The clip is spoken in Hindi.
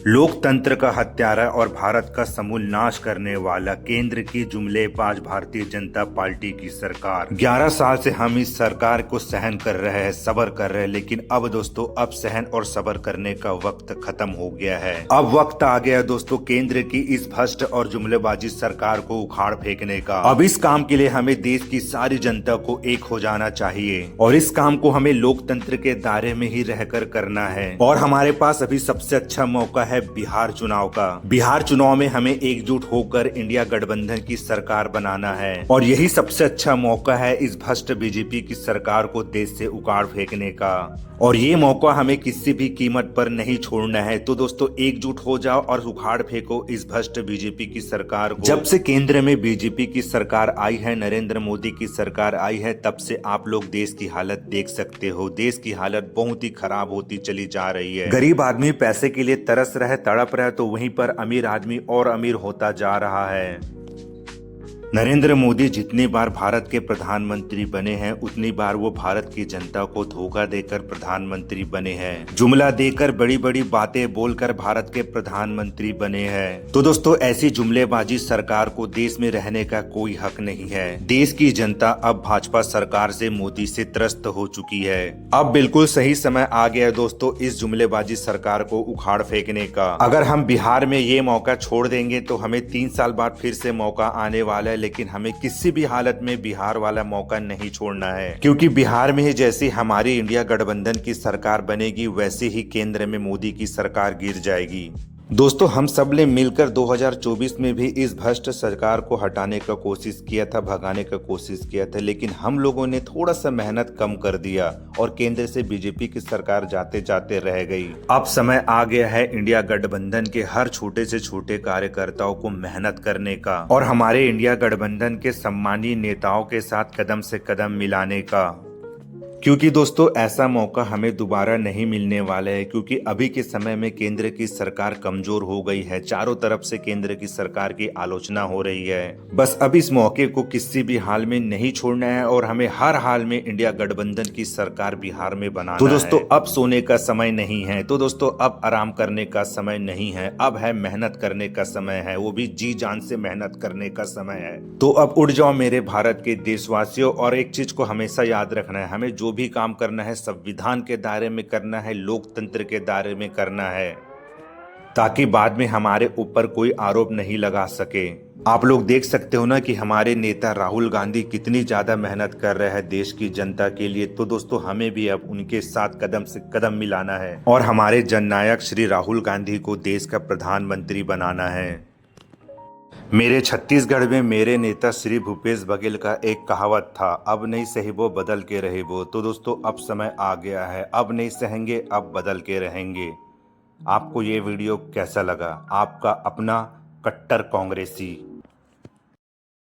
लोकतंत्र का हत्यारा और भारत का समूल नाश करने वाला केंद्र की जुमलेबाज भारतीय जनता पार्टी की सरकार। 11 साल से हम इस सरकार को सहन कर रहे हैं, सब्र कर रहे हैं, लेकिन अब दोस्तों अब सहन और सब्र करने का वक्त खत्म हो गया है। अब वक्त आ गया दोस्तों केंद्र की इस भ्रष्ट और जुमलेबाजी सरकार को उखाड़ फेंकने का। अब इस काम के लिए हमें देश की सारी जनता को एक हो जाना चाहिए और इस काम को हमें लोकतंत्र के दायरे में ही रहकर करना है। और हमारे पास अभी सबसे अच्छा मौका है बिहार चुनाव का। बिहार चुनाव में हमें एकजुट होकर इंडिया गठबंधन की सरकार बनाना है और यही सबसे अच्छा मौका है इस भ्रष्ट बीजेपी की सरकार को देश से उखाड़ फेंकने का। और ये मौका हमें किसी भी कीमत पर नहीं छोड़ना है। तो दोस्तों एकजुट हो जाओ और उखाड़ फेंको इस भ्रष्ट बीजेपी की सरकार को। जब से केंद्र में बीजेपी की सरकार आई है, नरेंद्र मोदी की सरकार आई है, तब से आप लोग देश की हालत देख सकते हो। देश की हालत बहुत ही खराब होती चली जा रही है। गरीब आदमी पैसे के लिए तरस रहे, तड़प रहे, तो वहीं पर अमीर आदमी और अमीर होता जा रहा है। नरेंद्र मोदी जितनी बार भारत के प्रधानमंत्री बने हैं उतनी बार वो भारत की जनता को धोखा देकर प्रधानमंत्री बने हैं। जुमला देकर बड़ी बड़ी बातें बोलकर भारत के प्रधानमंत्री बने हैं। तो दोस्तों ऐसी जुमलेबाजी सरकार को देश में रहने का कोई हक नहीं है। देश की जनता अब भाजपा सरकार से, मोदी से त्रस्त हो चुकी है। अब बिल्कुल सही समय आ गया है दोस्तों इस जुमलेबाजी सरकार को उखाड़ फेंकने का। अगर हम बिहार में ये मौका छोड़ देंगे तो हमें 3 साल बाद फिर से मौका आने वाला है, लेकिन हमें किसी भी हालत में बिहार वाला मौका नहीं छोड़ना है, क्योंकि बिहार में ही जैसी हमारी इंडिया गठबंधन की सरकार बनेगी वैसे ही केंद्र में मोदी की सरकार गिर जाएगी। दोस्तों हम सब ने मिलकर 2024 में भी इस भ्रष्ट सरकार को हटाने का कोशिश किया था, भगाने का कोशिश किया था, लेकिन हम लोगों ने थोड़ा सा मेहनत कम कर दिया और केंद्र से बीजेपी की सरकार जाते जाते रह गई। अब समय आ गया है इंडिया गठबंधन के हर छोटे से छोटे कार्यकर्ताओं को मेहनत करने का और हमारे इंडिया गठबंधन के सम्मानीय नेताओं के साथ कदम से कदम मिलाने का, क्योंकि दोस्तों ऐसा मौका हमें दोबारा नहीं मिलने वाला है। क्योंकि अभी के समय में केंद्र की सरकार कमजोर हो गई है, चारों तरफ से केंद्र की सरकार की आलोचना हो रही है। बस अब इस मौके को किसी भी हाल में नहीं छोड़ना है और हमें हर हाल में इंडिया गठबंधन की सरकार बिहार में बनाना है। तो दोस्तों अब सोने का समय नहीं है, तो दोस्तों अब आराम करने का समय नहीं है, अब है मेहनत करने का समय है, वो भी जी जान से मेहनत करने का समय है। तो अब उठ जाओ मेरे भारत के देशवासियों, और एक चीज को हमेशा याद रखना है, हमें जो भी काम करना है संविधान के दायरे में करना है, लोकतंत्र के दायरे में करना है, ताकि बाद में हमारे ऊपर कोई आरोप नहीं लगा सके। आप लोग देख सकते हो ना कि हमारे नेता राहुल गांधी कितनी ज्यादा मेहनत कर रहे हैं देश की जनता के लिए। तो दोस्तों हमें भी अब उनके साथ कदम से कदम मिलाना है और हमारे जननायक श्री राहुल गांधी को देश का प्रधानमंत्री बनाना है। मेरे छत्तीसगढ़ में मेरे नेता श्री भूपेश बघेल का एक कहावत था, अब नहीं सहिबो बदल के रहिबो। तो दोस्तों अब समय आ गया है, अब नहीं सहेंगे अब बदल के रहेंगे। आपको ये वीडियो कैसा लगा? आपका अपना कट्टर कांग्रेसी।